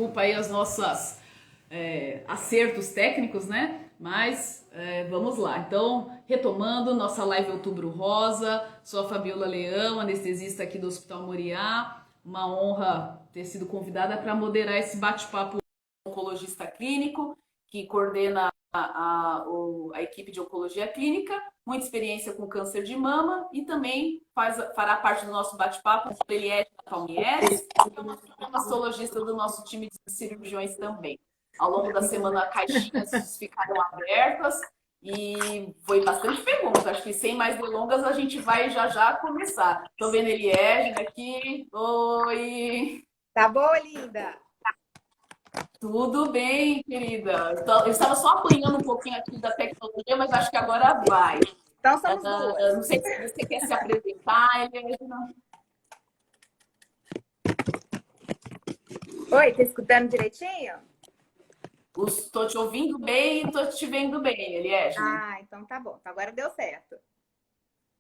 desculpa aí as nossas acertos técnicos, né? Mas vamos lá. Então, retomando nossa live Outubro Rosa, sou a Fabiola Leão, anestesista aqui do Hospital Moriá. Uma honra ter sido convidada para moderar esse bate-papo com o oncologista clínico, que coordena a equipe de oncologia clínica, muita experiência com câncer de mama e também fará parte do nosso bate-papo com Eliette Palmieres, que é uma mastologista do nosso time de cirurgiões também. Ao longo da semana, caixinhas ficaram abertas e foi bastante pergunta. Acho que sem mais delongas, a gente vai já começar. Estou vendo Eliette aqui. Oi! Tá boa, linda? Tudo bem, querida. Eu estava só apanhando um pouquinho aqui da tecnologia, mas acho que agora vai. Então somos duas. Não sei se você quer se apresentar, Eliana. Oi, tá escutando direitinho? Estou te ouvindo bem e estou te vendo bem, Eliana. Ah, então tá bom. Então agora deu certo.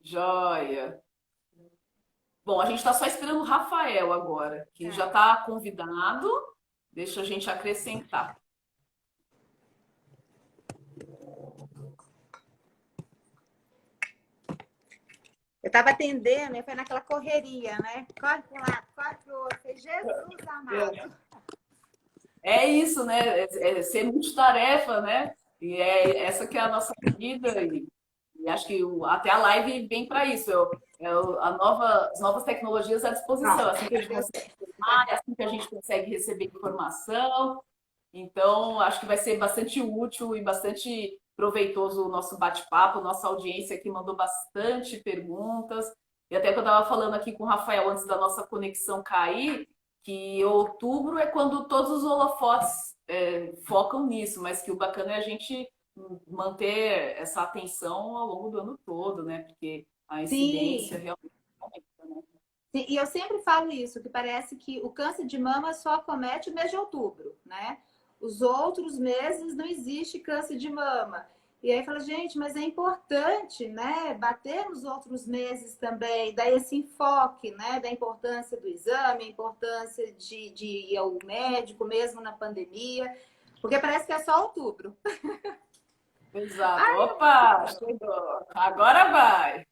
Joia. Bom, a gente está só esperando o Rafael agora, que já está convidado. Deixa a gente acrescentar. Eu tava atendendo, eu fui naquela correria, né? Corre para um lado, corre para o outro. Falei, Jesus amado. É isso, né? É ser multitarefa, né? E é essa que é a nossa vida. E acho que até a live vem para isso. As novas tecnologias à disposição. Assim que a gente consegue filmar, é assim que a gente consegue receber informação. Então, acho que vai ser bastante útil e bastante proveitoso o nosso bate-papo. Nossa audiência aqui mandou bastante perguntas. E até que eu estava falando aqui com o Rafael antes da nossa conexão cair, que outubro é quando todos os holofotes focam nisso, mas que o bacana é a gente manter essa atenção ao longo do ano todo, né? Porque a incidência realmente aumenta, né? Sim, e eu sempre falo isso, que parece que o câncer de mama só acomete o mês de outubro, né? Os outros meses não existe câncer de mama. E aí fala, gente, mas é importante, né? Bater nos outros meses também, dar esse enfoque, né? Da importância do exame, a importância de ir ao médico, mesmo na pandemia, porque parece que é só outubro. Exato. Opa, chegou. Agora vai.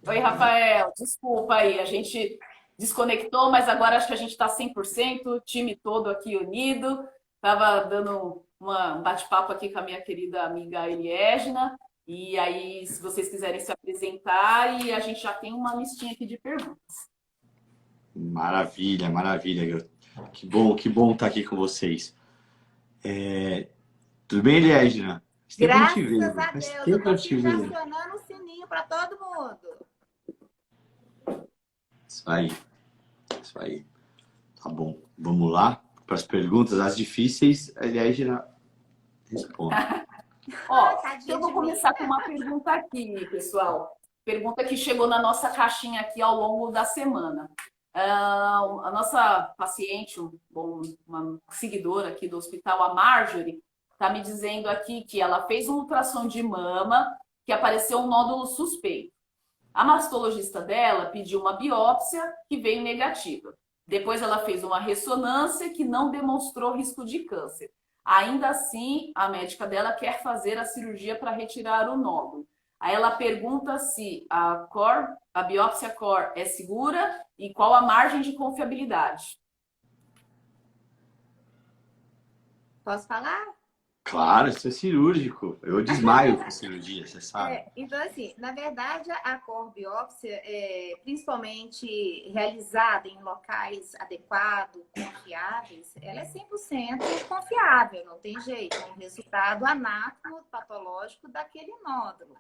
Oi, Rafael. Desculpa aí, a gente desconectou, mas agora acho que a gente está 100%, time todo aqui unido. Estava dando um bate-papo aqui com a minha querida amiga Eliégina. E aí, se vocês quiserem se apresentar, e a gente já tem uma listinha aqui de perguntas. Maravilha, maravilha. Que bom estar aqui com vocês. Tudo bem, Eliégina? Faz tempo que eu não te Graças vejo. a Faz Deus, tempo eu que tô eu não te aqui já vejo. acionando o sininho para todo mundo. Isso aí, isso aí. Tá bom. Vamos lá para as perguntas, as difíceis, a Eliégina responde. Ó, Tadinha eu vou de começar mim. com uma pergunta aqui, pessoal. Pergunta que chegou na nossa caixinha aqui ao longo da semana. A nossa paciente, uma seguidora aqui do hospital, a Marjorie, está me dizendo aqui que ela fez um ultrassom de mama, que apareceu um nódulo suspeito. A mastologista dela pediu uma biópsia que veio negativa. Depois ela fez uma ressonância que não demonstrou risco de câncer. Ainda assim, a médica dela quer fazer a cirurgia para retirar o nódulo. Aí ela pergunta se a biópsia core é segura e qual a margem de confiabilidade. Posso falar? Claro, isso é cirúrgico. Eu desmaio com cirurgia, você sabe. Então, assim, na verdade, a core-biópsia, principalmente realizada em locais adequados, confiáveis, ela é 100% confiável, não tem jeito, é um resultado anatomopatológico daquele nódulo.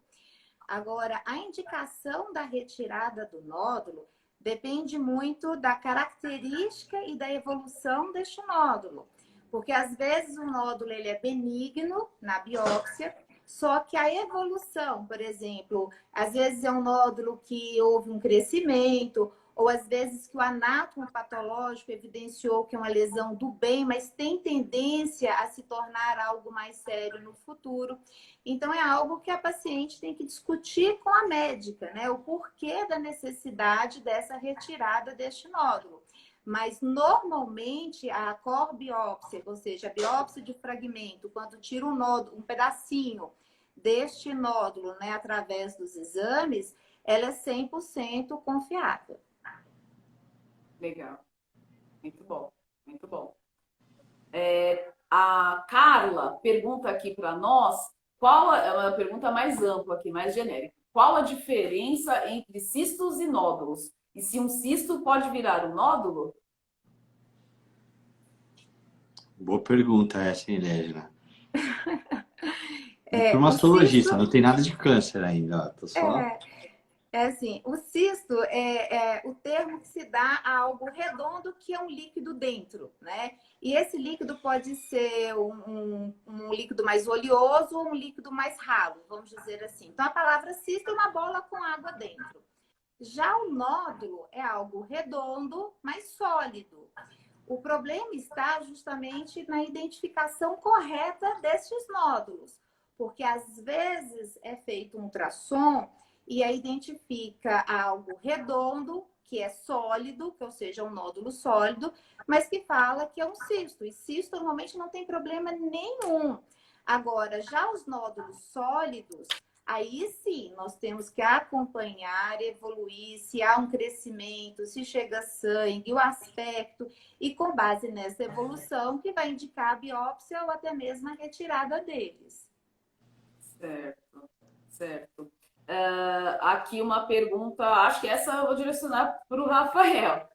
Agora, a indicação da retirada do nódulo depende muito da característica e da evolução deste nódulo. Porque às vezes o nódulo ele é benigno na biópsia, só que a evolução, por exemplo, às vezes é um nódulo que houve um crescimento, ou às vezes que o anátomo patológico evidenciou que é uma lesão do bem, mas tem tendência a se tornar algo mais sério no futuro. Então é algo que a paciente tem que discutir com a médica, né? O porquê da necessidade dessa retirada deste nódulo. Mas, normalmente, a core biópsia, ou seja, a biópsia de fragmento, quando tira um nódulo, um pedacinho deste nódulo, né, através dos exames, ela é 100% confiável. Legal. Muito bom, muito bom. A Carla pergunta aqui para nós, é uma pergunta mais ampla aqui, mais genérica. Qual a diferença entre cistos e nódulos? E se um cisto pode virar um nódulo? Boa pergunta essa, hein, Légina? É, Para o mastologista, cisto não tem nada de câncer ainda, ó. Tô só... é assim, o cisto é o termo que se dá a algo redondo que é um líquido dentro, né? E esse líquido pode ser um líquido mais oleoso ou um líquido mais ralo, vamos dizer assim. Então, a palavra cisto é uma bola com água dentro. Já o nódulo é algo redondo, mas sólido. O problema está justamente na identificação correta destes nódulos, porque às vezes é feito um ultrassom e aí identifica algo redondo, que é sólido, ou seja, um nódulo sólido, mas que fala que é um cisto. E cisto normalmente não tem problema nenhum. Agora, já os nódulos sólidos, aí sim, nós temos que acompanhar, evoluir, se há um crescimento, se chega sangue, o aspecto, e com base nessa evolução que vai indicar a biópsia ou até mesmo a retirada deles. Certo, certo. Aqui uma pergunta, acho que essa eu vou direcionar para o Rafael.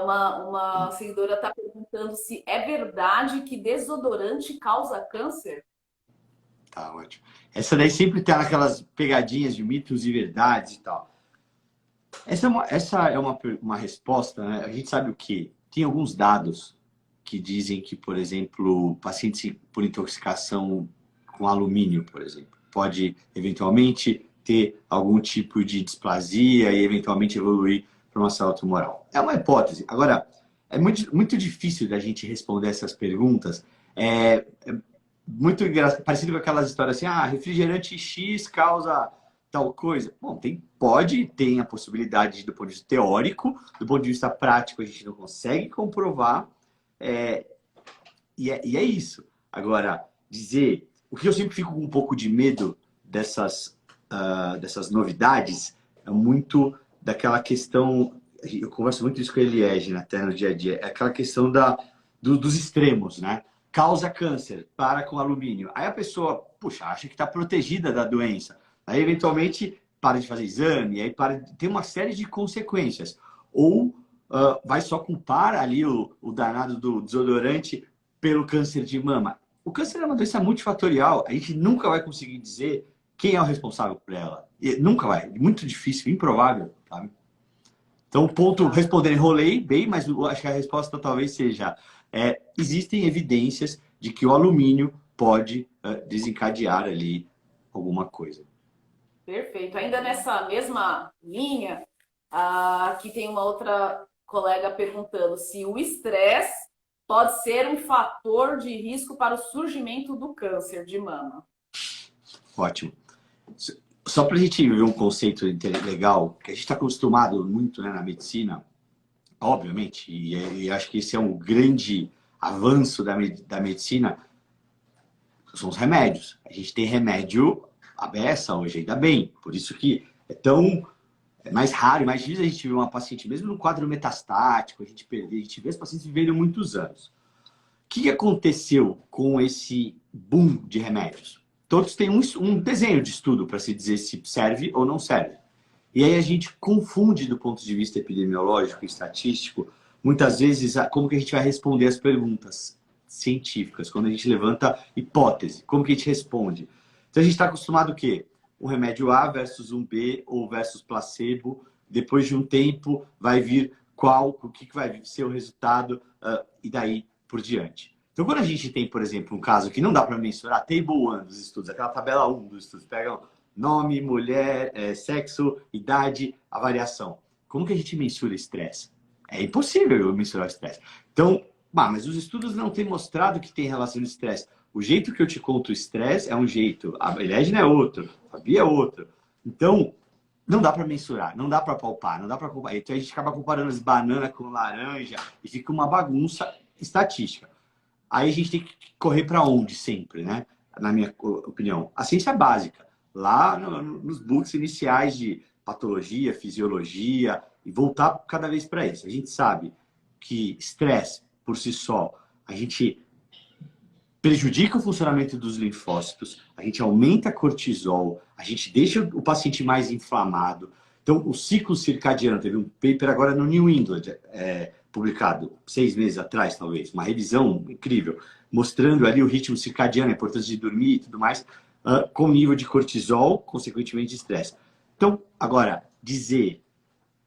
Uma seguidora está perguntando se é verdade que desodorante causa câncer? Tá ótimo. Essa daí sempre tá naquelas pegadinhas de mitos e verdades e tal. Essa é uma resposta, né? A gente sabe o quê? Tem alguns dados que dizem que, por exemplo, pacientes por intoxicação com alumínio, por exemplo, pode eventualmente ter algum tipo de displasia e eventualmente evoluir para uma célula tumoral. É uma hipótese. Agora, é muito difícil da gente responder essas perguntas. É muito parecido com aquelas histórias assim, refrigerante X causa tal coisa. Bom, tem a possibilidade do ponto de vista teórico, do ponto de vista prático a gente não consegue comprovar, e é isso. Agora, dizer, o que eu sempre fico com um pouco de medo dessas novidades é muito daquela questão, eu converso muito isso com a Eliege até no dia a dia, é aquela questão dos extremos, né? Causa câncer, para com alumínio. Aí a pessoa, puxa, acha que está protegida da doença. Aí, eventualmente, para de fazer exame, aí tem uma série de consequências. Ou vai só culpar ali o danado do desodorante pelo câncer de mama. O câncer é uma doença multifatorial. A gente nunca vai conseguir dizer quem é o responsável por ela. E nunca vai. Muito difícil, improvável, sabe? Então, responder, enrolei bem, mas acho que a resposta talvez seja... existem evidências de que o alumínio pode desencadear ali alguma coisa. Perfeito. Ainda nessa mesma linha, aqui tem uma outra colega perguntando se o estresse pode ser um fator de risco para o surgimento do câncer de mama. Ótimo. Só para a gente ver um conceito legal, que a gente está acostumado muito, né, na medicina, obviamente, e acho que esse é um grande avanço da medicina, são os remédios. A gente tem remédio à beça hoje, ainda bem. Por isso que é mais raro, mais difícil a gente ver uma paciente, mesmo no quadro metastático, a gente vê os pacientes vivendo muitos anos. O que aconteceu com esse boom de remédios? Todos têm um desenho de estudo para se dizer se serve ou não serve. E aí a gente confunde do ponto de vista epidemiológico e estatístico, muitas vezes, como que a gente vai responder as perguntas científicas, quando a gente levanta hipótese, como que a gente responde. Então a gente está acostumado o quê? Um remédio A versus um B ou versus placebo, depois de um tempo vai vir o que vai ser o resultado e daí por diante. Então quando a gente tem, por exemplo, um caso que não dá para mensurar, table 1 dos estudos, aquela tabela 1 dos estudos, pega nome, mulher, sexo, idade, a variação. Como que a gente mensura estresse? É impossível mensurar o estresse. Então, mas os estudos não têm mostrado que tem relação de estresse. O jeito que eu te conto o estresse é um jeito, a Eliege é outro, a Fabi é outro. Então, não dá para mensurar, não dá para palpar, não dá para comparar. Então a gente acaba comparando as bananas com laranja e fica uma bagunça estatística. Aí a gente tem que correr para onde sempre, né? Na minha opinião, a ciência básica, lá nos books iniciais de patologia, fisiologia e voltar cada vez para isso. A gente sabe que estresse por si só, a gente prejudica o funcionamento dos linfócitos, a gente aumenta cortisol, a gente deixa o paciente mais inflamado. Então, o ciclo circadiano, teve um paper agora no New England, publicado 6 meses atrás, talvez, uma revisão incrível, mostrando ali o ritmo circadiano, a importância de dormir e tudo mais, com nível de cortisol, consequentemente de estresse. Então, agora, dizer,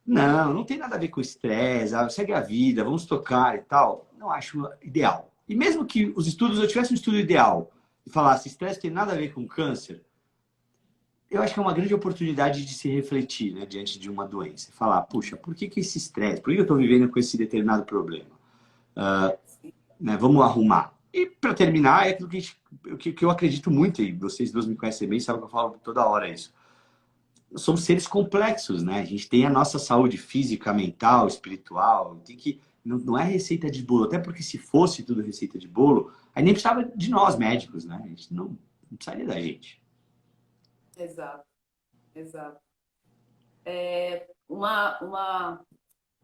não tem nada a ver com estresse, segue a vida, vamos tocar e tal, não acho ideal. E mesmo que os estudos, eu tivesse um estudo ideal e falasse estresse tem nada a ver com câncer, eu acho que é uma grande oportunidade de se refletir, né, diante de uma doença. Falar, puxa, por que esse estresse? Por que eu estou vivendo com esse determinado problema? Né, vamos arrumar. E para terminar, é aquilo que eu acredito muito, e vocês dois me conhecem bem, sabem que eu falo toda hora isso. Nós somos seres complexos, né? A gente tem a nossa saúde física, mental, espiritual. Tem que não é receita de bolo, até porque se fosse tudo receita de bolo, aí nem precisava de nós médicos, né? A gente não precisaria da gente. Exato, exato. Uma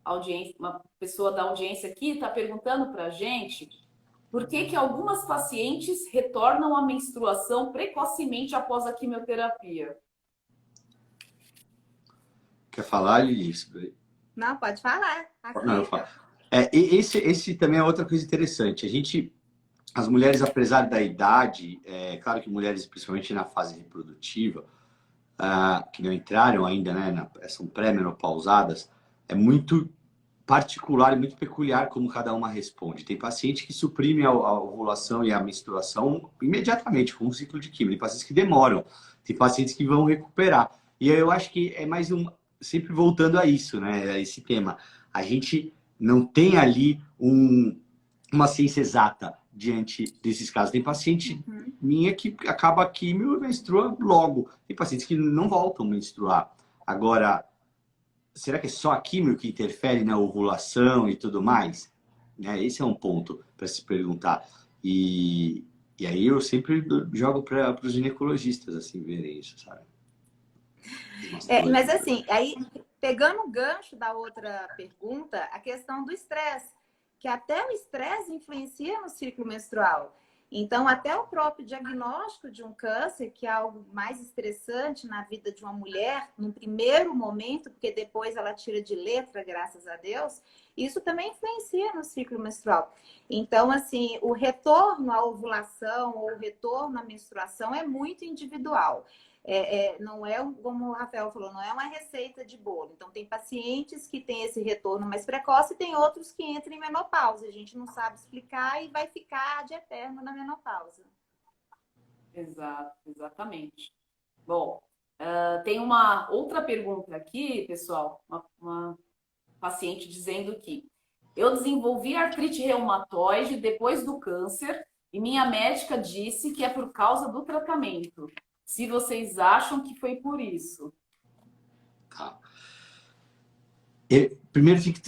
audiência, uma pessoa da audiência aqui está perguntando para a gente por que algumas pacientes retornam à menstruação precocemente após a quimioterapia. Quer falar, Lili? Não, pode falar. Não, eu falo. Esse também é outra coisa interessante. As mulheres, apesar da idade, claro que mulheres, principalmente na fase reprodutiva, que não entraram ainda, né, são pré-menopausadas, é muito particular e muito peculiar como cada uma responde. Tem paciente que suprime a ovulação e a menstruação imediatamente, com um ciclo de quimio. Tem pacientes que demoram, tem pacientes que vão recuperar. E eu acho que é mais sempre voltando a isso, né, a esse tema. A gente não tem ali uma ciência exata diante desses casos. Tem paciente minha que acaba a quimio e menstrua logo. Tem pacientes que não voltam a menstruar. Agora, será que é só a quimio que interfere na ovulação e tudo mais? Né? Esse é um ponto para se perguntar. E aí eu sempre jogo para os ginecologistas assim verem isso, sabe? Mas assim, aí pegando o gancho da outra pergunta, a questão do estresse, que até o estresse influencia no ciclo menstrual. Então, até o próprio diagnóstico de um câncer, que é algo mais estressante na vida de uma mulher, no primeiro momento, porque depois ela tira de letra, graças a Deus, isso também influencia no ciclo menstrual. Então, assim, o retorno à ovulação ou o retorno à menstruação é muito individual. Não é, como o Rafael falou, não é uma receita de bolo. Então, tem pacientes que têm esse retorno mais precoce e tem outros que entram em menopausa. A gente não sabe explicar e vai ficar de eterno na menopausa. Exato, exatamente. Bom, tem uma outra pergunta aqui, pessoal. Uma paciente dizendo que eu desenvolvi artrite reumatoide depois do câncer e minha médica disse que é por causa do tratamento. Se vocês acham que foi por isso. Tá.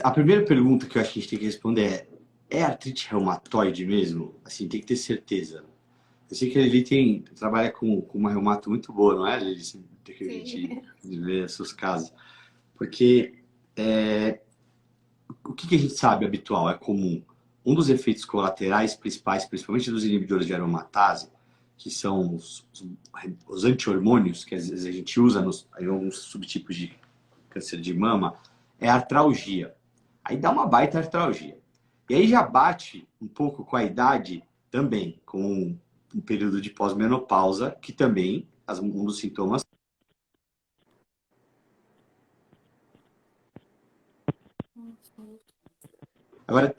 A primeira pergunta que eu acho que a gente tem que responder é artrite reumatoide mesmo? Assim, tem que ter certeza. Eu sei que a Lili trabalha com uma reumato muito boa, não é, Lili? Tem que a gente ver seus casos. Porque o que a gente sabe habitual, é comum. Um dos efeitos colaterais principais, principalmente dos inibidores de aromatase, que são os anti-hormônios, que às vezes a gente usa em alguns subtipos de câncer de mama, é a artralgia. Aí dá uma baita artralgia. E aí já bate um pouco com a idade também, com um período de pós-menopausa, que também, um dos sintomas... Agora,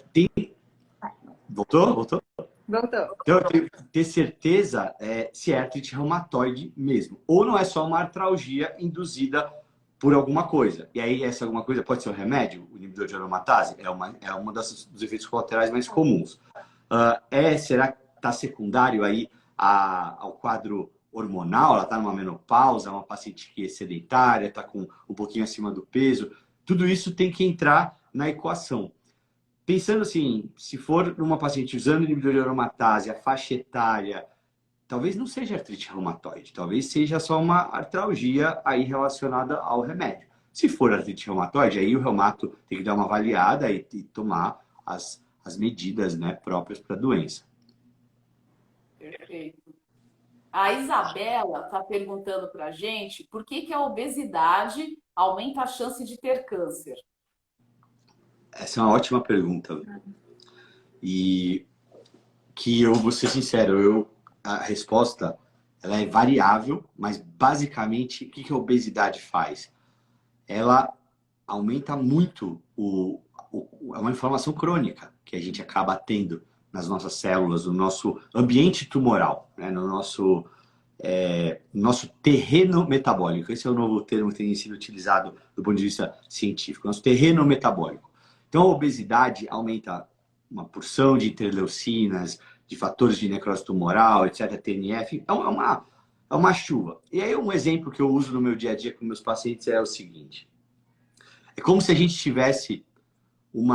Voltou? Voltou. Então, eu tenho que ter certeza se é artrite reumatoide mesmo. Ou não é só uma artralgia induzida por alguma coisa. E aí, essa alguma coisa pode ser um remédio, o inibidor de aromatase? É uma dos efeitos colaterais mais comuns. Será que está secundário aí ao quadro hormonal, ela está numa menopausa, é uma paciente que é sedentária, está com um pouquinho acima do peso, tudo isso tem que entrar na equação. Pensando assim, se for uma paciente usando inibidor de aromatase, a faixa etária, talvez não seja artrite reumatoide, talvez seja só uma artralgia aí relacionada ao remédio. Se for artrite reumatoide, aí o reumato tem que dar uma avaliada e tomar as medidas, né, próprias para a doença. Perfeito. A Isabela está perguntando para a gente por que a obesidade aumenta a chance de ter câncer. Essa é uma ótima pergunta. E que eu vou ser sincero, a resposta ela é variável, mas basicamente o que a obesidade faz? Ela aumenta muito é uma inflamação crônica que a gente acaba tendo nas nossas células, no nosso ambiente tumoral, né? No nosso terreno metabólico. Esse é o novo termo que tem sido utilizado do ponto de vista científico, nosso terreno metabólico. Então, a obesidade aumenta uma porção de interleucinas, de fatores de necrose tumoral, etc., TNF. É uma chuva. E aí, um exemplo que eu uso no meu dia a dia com meus pacientes é o seguinte. É como se a gente tivesse sei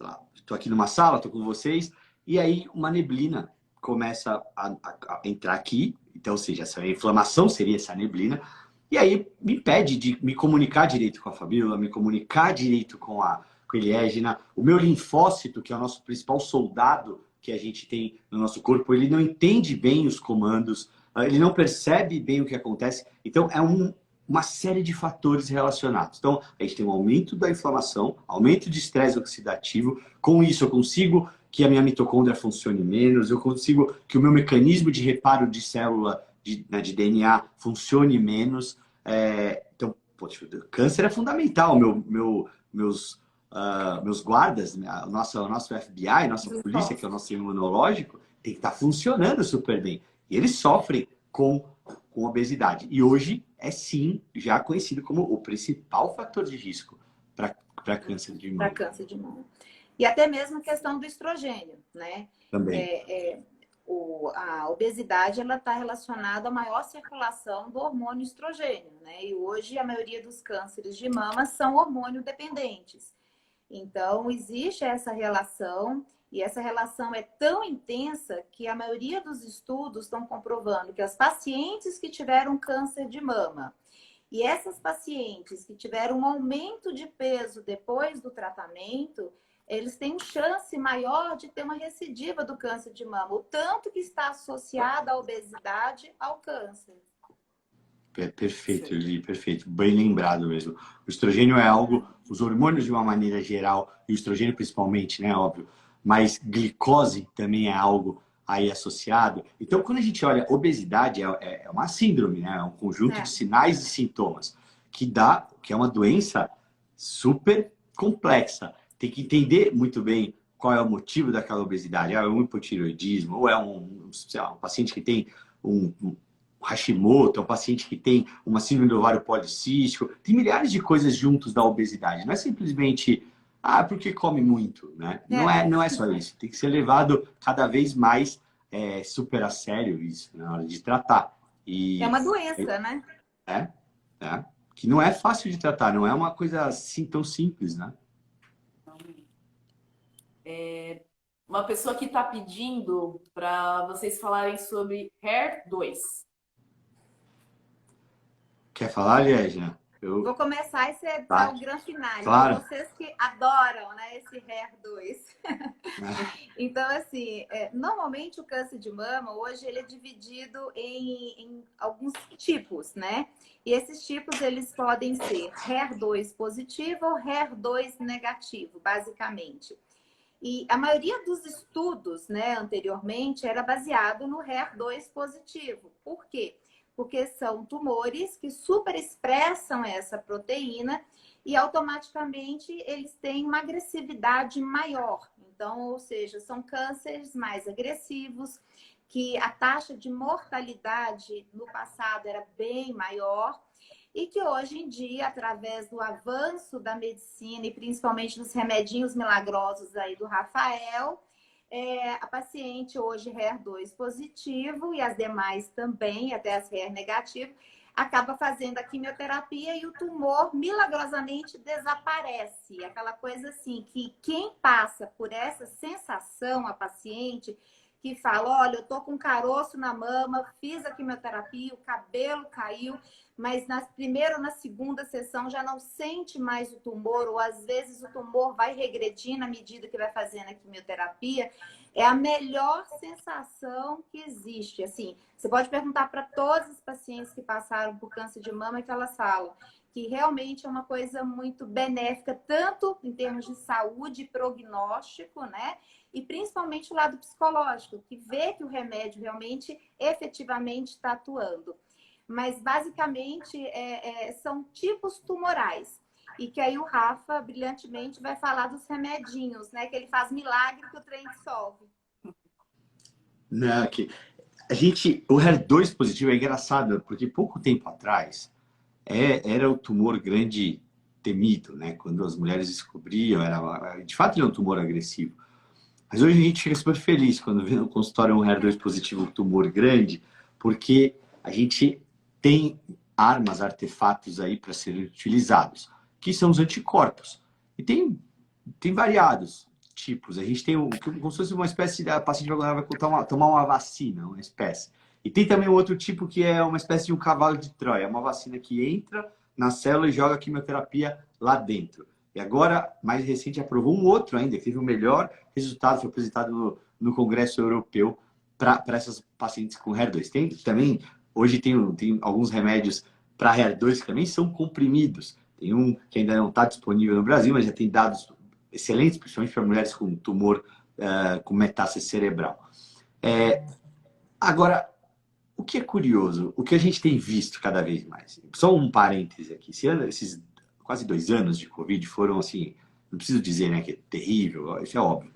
lá, estou aqui numa sala, estou com vocês, e aí uma neblina começa a entrar aqui, então, ou seja, essa inflamação seria essa neblina, e aí me impede de me comunicar direito com a Fabíola, me comunicar direito com a Eliégina. O meu linfócito, que é o nosso principal soldado que a gente tem no nosso corpo, ele não entende bem os comandos, ele não percebe bem o que acontece, então é uma série de fatores relacionados. Então, a gente tem um aumento da inflamação, aumento de estresse oxidativo. Com isso, eu consigo que a minha mitocôndria funcione menos, eu consigo que o meu mecanismo de reparo de célula, de DNA, funcione menos. Então, poxa, câncer é fundamental. Meus guardas, o nosso FBI, nossa polícia, que é o nosso imunológico, tem que estar funcionando super bem. E eles sofrem com obesidade. E hoje é sim já conhecido como o principal fator de risco para câncer de mama. Para câncer de mama. E até mesmo a questão do estrogênio, né? Também. A obesidade ela está relacionada à maior circulação do hormônio estrogênio, né? E hoje a maioria dos cânceres de mama são hormônio dependentes. Então, existe essa relação, e essa relação é tão intensa que a maioria dos estudos estão comprovando que as pacientes que tiveram câncer de mama e essas pacientes que tiveram um aumento de peso depois do tratamento, eles têm chance maior de ter uma recidiva do câncer de mama, o tanto que está associada a obesidade ao câncer. Perfeito, Lili, perfeito. Bem lembrado mesmo. O estrogênio é algo, os hormônios de uma maneira geral, e o estrogênio principalmente, né, óbvio, mas glicose também é algo aí associado. Então, quando a gente olha, obesidade é uma síndrome, né? É um conjunto de sinais e sintomas que é uma doença super complexa. Tem que entender muito bem qual é o motivo daquela obesidade. É um hipotireoidismo, ou é um paciente que tem um Hashimoto, é um paciente que tem uma síndrome do ovário policístico. Tem milhares de coisas juntos da obesidade. Não é simplesmente, porque come muito, né? Não é só isso. Tem que ser levado cada vez mais super a sério isso, na hora de tratar. É uma doença, né? Que não é fácil de tratar, não é uma coisa assim tão simples, né? Uma pessoa que está pedindo para vocês falarem sobre HER2. Quer falar, Liégina? Vou começar, esse é o grande final. Claro. Vocês que adoram, né, esse HER2. Então, assim, normalmente o câncer de mama, hoje, ele é dividido em alguns tipos, né? E esses tipos, eles podem ser HER2 positivo ou HER2 negativo, basicamente. E a maioria dos estudos, né, anteriormente, era baseado no HER2 positivo. Por quê? Porque são tumores que superexpressam essa proteína e automaticamente eles têm uma agressividade maior. Então, ou seja, são cânceres mais agressivos, que a taxa de mortalidade no passado era bem maior e que hoje em dia, através do avanço da medicina e principalmente dos remedinhos milagrosos aí do Rafael, A paciente hoje HER2 positivo e as demais também, até as HER negativo, acaba fazendo a quimioterapia e o tumor milagrosamente desaparece. Aquela coisa assim, que quem passa por essa sensação, a paciente, que fala, olha, eu tô com caroço na mama, fiz a quimioterapia, o cabelo caiu, mas na primeira ou na segunda sessão já não sente mais o tumor, ou às vezes o tumor vai regredindo à medida que vai fazendo a quimioterapia. É a melhor sensação que existe. Assim, você pode perguntar para todos os pacientes que passaram por câncer de mama que elas falam que realmente é uma coisa muito benéfica, tanto em termos de saúde e prognóstico, né? E principalmente o lado psicológico, que vê que o remédio realmente, efetivamente está atuando. Mas, basicamente, são tipos tumorais. E que aí o Rafa, brilhantemente, vai falar dos remedinhos, né? Que ele faz milagre que o trem dissolve. Não, o HER2 positivo é engraçado, porque pouco tempo atrás era o tumor grande temido, né? Quando as mulheres descobriam, de fato ele é um tumor agressivo. Mas hoje a gente fica super feliz quando vê no consultório um HER2 positivo, um tumor grande, porque a gente tem armas, artefatos aí para serem utilizados, que são os anticorpos. E tem variados tipos. A gente tem como se fosse uma espécie de a paciente vai tomar uma vacina, uma espécie. E tem também outro tipo que é uma espécie de um cavalo de Troia, uma vacina que entra na célula e joga a quimioterapia lá dentro. E agora, mais recente, aprovou um outro ainda, que teve o melhor resultado, foi apresentado no Congresso Europeu para essas pacientes com HER2. Hoje tem alguns remédios para HER2 que também são comprimidos. Tem um que ainda não está disponível no Brasil, mas já tem dados excelentes, principalmente para mulheres com tumor com metástase cerebral. Agora, o que é curioso, o que a gente tem visto cada vez mais, só um parêntese aqui, esses quase 2 anos de Covid foram assim, não preciso dizer, né, que é terrível, isso é óbvio.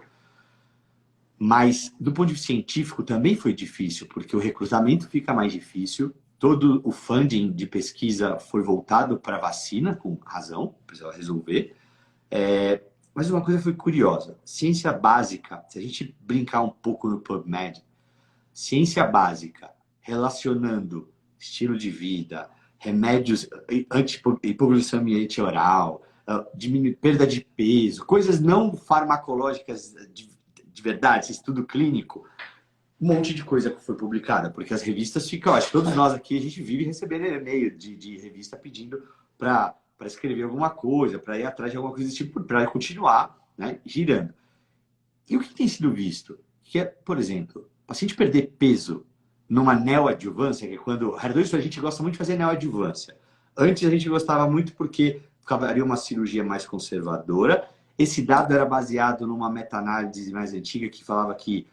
Mas, do ponto de vista científico, também foi difícil, porque o recrutamento fica mais difícil, todo o funding de pesquisa foi voltado para a vacina, com razão, precisava resolver. Mas uma coisa foi curiosa, ciência básica, se a gente brincar um pouco no PubMed, ciência básica relacionando estilo de vida, remédios, hipoglicemia oral, perda de peso, coisas não farmacológicas de verdade, esse estudo clínico, um monte de coisa que foi publicada, porque as revistas ficam, acho que todos nós aqui, a gente vive recebendo e-mail de revista pedindo para escrever alguma coisa, para ir atrás de alguma coisa desse tipo, para continuar, né, girando. E o que tem sido visto? Que é, por exemplo, o paciente perder peso numa neoadjuvância, que é quando HER2 a gente gosta muito de fazer neoadjuvância. Antes a gente gostava muito porque ficaria uma cirurgia mais conservadora. Esse dado era baseado numa meta-análise mais antiga que falava que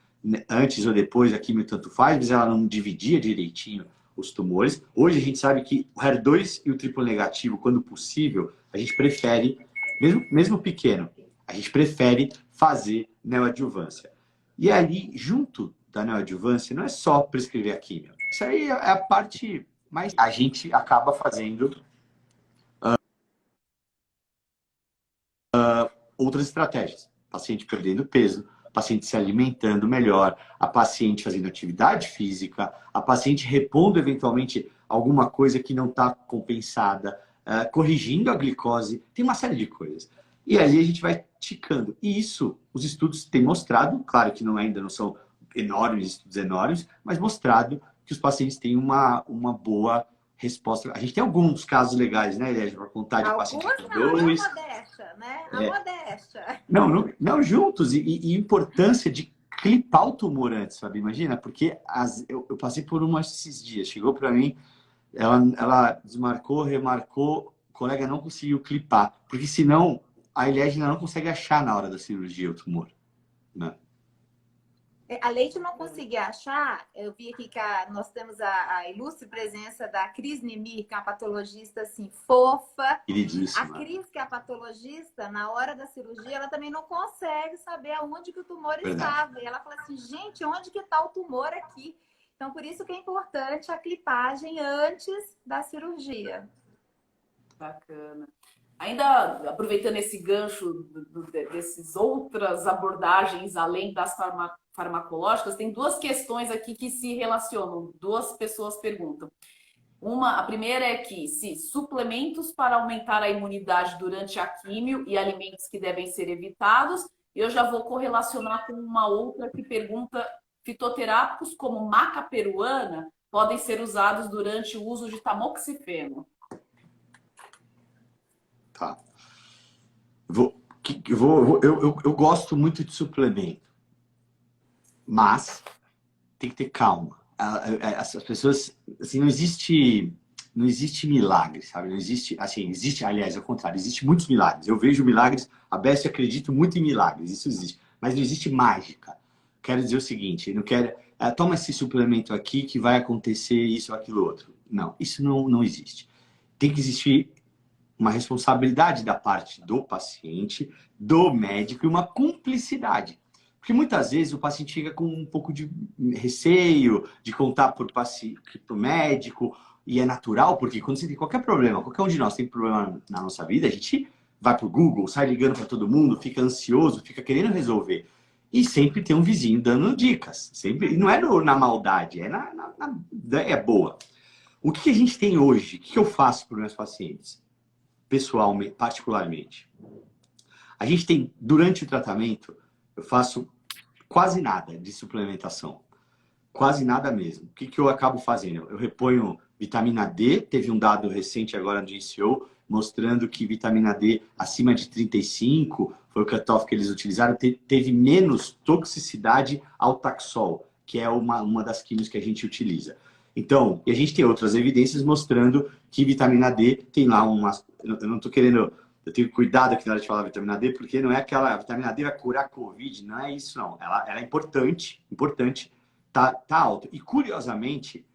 antes ou depois a quimio tanto faz, mas ela não dividia direitinho os tumores. Hoje a gente sabe que o HER2 e o triplo negativo, quando possível, a gente prefere, mesmo pequeno, a gente prefere fazer neoadjuvância. E aí, junto da neoadjuvância, não é só prescrever a quimio. Isso aí é a parte mais... A gente acaba fazendo outras estratégias. Paciente perdendo peso, paciente se alimentando melhor, a paciente fazendo atividade física, a paciente repondo eventualmente alguma coisa que não está compensada, corrigindo a glicose, tem uma série de coisas. E ali a gente vai ticando. E isso, os estudos têm mostrado, claro que ainda não são estudos enormes, mas mostrado que os pacientes têm uma boa resposta. A gente tem alguns casos legais, né, Elia, para contar de paciente com dois. A modéstia, né? A modéstia. Não juntos. E importância de clipar o tumor antes, sabe? Imagina, porque eu passei por uma esses dias. Chegou para mim, ela desmarcou, remarcou, o colega não conseguiu clipar. Porque senão a Eliege não consegue achar na hora da cirurgia o tumor, né? A Leite não conseguia achar, eu vi aqui que nós temos a ilustre presença da Cris Nemir, que é uma patologista assim, fofa. Queridíssima. A Cris, que é a patologista, na hora da cirurgia, ela também não consegue saber aonde que o tumor estava. E ela fala assim, gente, onde que está o tumor aqui? Então, por isso que é importante a clipagem antes da cirurgia. Bacana. Ainda aproveitando esse gancho dessas outras abordagens além das farmacológicas, tem duas questões aqui que se relacionam. Duas pessoas perguntam. A primeira é que se suplementos para aumentar a imunidade durante a químio e alimentos que devem ser evitados. Eu já vou correlacionar com uma outra que pergunta: fitoterápicos como maca peruana podem ser usados durante o uso de tamoxifeno? Tá. Eu gosto muito de suplemento, mas tem que ter calma. As pessoas, assim, não existe milagre, sabe? Não existe, assim, existe, aliás, ao contrário, existe muitos milagres. Eu vejo milagres, a Beth acredita muito em milagres, isso existe, mas não existe mágica. Quero dizer o seguinte, não quero, toma esse suplemento aqui que vai acontecer isso ou aquilo outro. Não, isso não existe. Tem que existir uma responsabilidade da parte do paciente, do médico e uma cumplicidade. Porque muitas vezes o paciente fica com um pouco de receio de contar para o médico, e é natural, porque quando você tem qualquer problema, qualquer um de nós tem problema na nossa vida, a gente vai para o Google, sai ligando para todo mundo, fica ansioso, fica querendo resolver. E sempre tem um vizinho dando dicas. Sempre, e não é na maldade, é na ideia boa. O que a gente tem hoje? O que eu faço para os meus pacientes? Pessoalmente, particularmente. A gente tem, durante o tratamento, eu faço quase nada de suplementação. Quase nada mesmo. O que eu acabo fazendo? Eu reponho vitamina D. Teve um dado recente agora no GCO mostrando que vitamina D acima de 35, foi o cutoff que eles utilizaram, teve menos toxicidade ao Taxol, que é uma das químicas que a gente utiliza. Então, e a gente tem outras evidências mostrando que vitamina D tem lá umas... Eu não estou querendo... Eu tenho cuidado aqui na hora de falar vitamina D, porque não é aquela... A vitamina D vai curar a Covid, não é isso, não. Ela é importante, tá alto. E, curiosamente,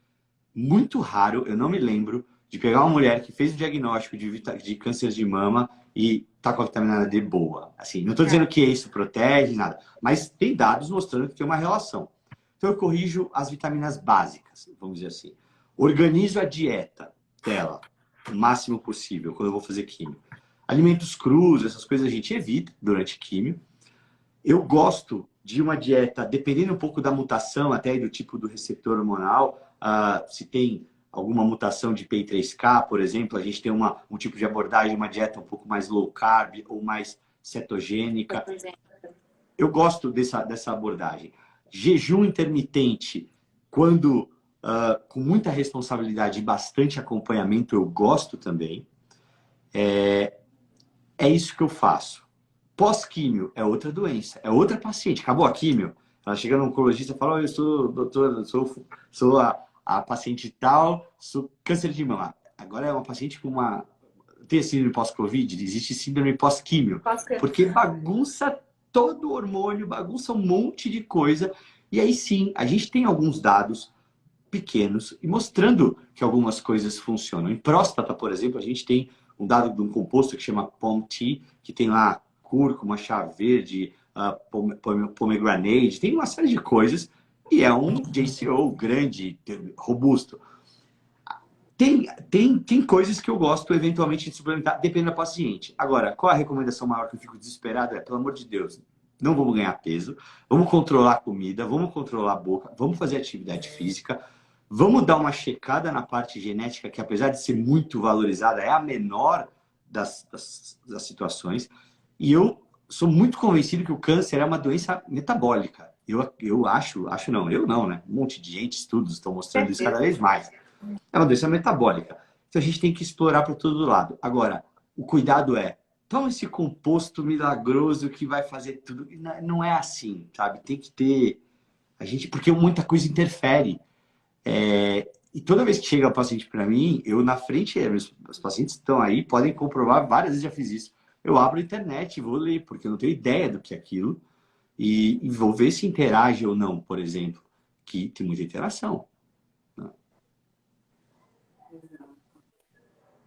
muito raro, eu não me lembro, de pegar uma mulher que fez o diagnóstico de câncer de mama e tá com a vitamina D boa. Assim, não estou dizendo que isso protege, nada. Mas tem dados mostrando que tem uma relação. Então, eu corrijo as vitaminas básicas, vamos dizer assim. Organizo a dieta dela o máximo possível quando eu vou fazer químio. Alimentos crus, essas coisas a gente evita durante químio. Eu gosto de uma dieta, dependendo um pouco da mutação, até do tipo do receptor hormonal, se tem alguma mutação de PI3K, por exemplo, a gente tem um tipo de abordagem, uma dieta um pouco mais low carb ou mais cetogênica. Eu gosto dessa abordagem. Jejum intermitente, quando com muita responsabilidade e bastante acompanhamento, eu gosto também. É isso que eu faço. Pós-químio é outra doença, é outra paciente. Acabou a químio, ela chega no oncologista e fala: eu sou doutora, sou a paciente tal, sou câncer de mama. Agora é uma paciente com tem síndrome pós-Covid, existe síndrome pós-químio. Porque bagunça todo o hormônio, bagunça um monte de coisa. E aí sim, a gente tem alguns dados pequenos e mostrando que algumas coisas funcionam. Em próstata, por exemplo, a gente tem um dado de um composto que chama POMT, que tem lá cúrcuma, chá verde, pomegranate, tem uma série de coisas, e é um JCO grande, robusto. Tem coisas que eu gosto eventualmente de suplementar, depende da paciente. Agora, qual a recomendação maior que eu fico desesperado? Pelo amor de Deus, não vamos ganhar peso, vamos controlar a comida, vamos controlar a boca, vamos fazer atividade física, vamos dar uma checada na parte genética, que apesar de ser muito valorizada, é a menor das situações. E eu sou muito convencido que o câncer é uma doença metabólica. Eu acho não, né? Um monte de gente, estudos estão mostrando isso cada vez mais. É uma doença metabólica. Então a gente tem que explorar para todo lado. Agora, o cuidado toma esse composto milagroso que vai fazer tudo. Não é assim, sabe? Tem que ter... porque muita coisa interfere. E toda vez que chega o paciente para mim, eu na frente, os pacientes estão aí, podem comprovar, várias vezes já fiz isso. Eu abro a internet e vou ler, porque eu não tenho ideia do que é aquilo. E vou ver se interage ou não, por exemplo. Que tem muita interação.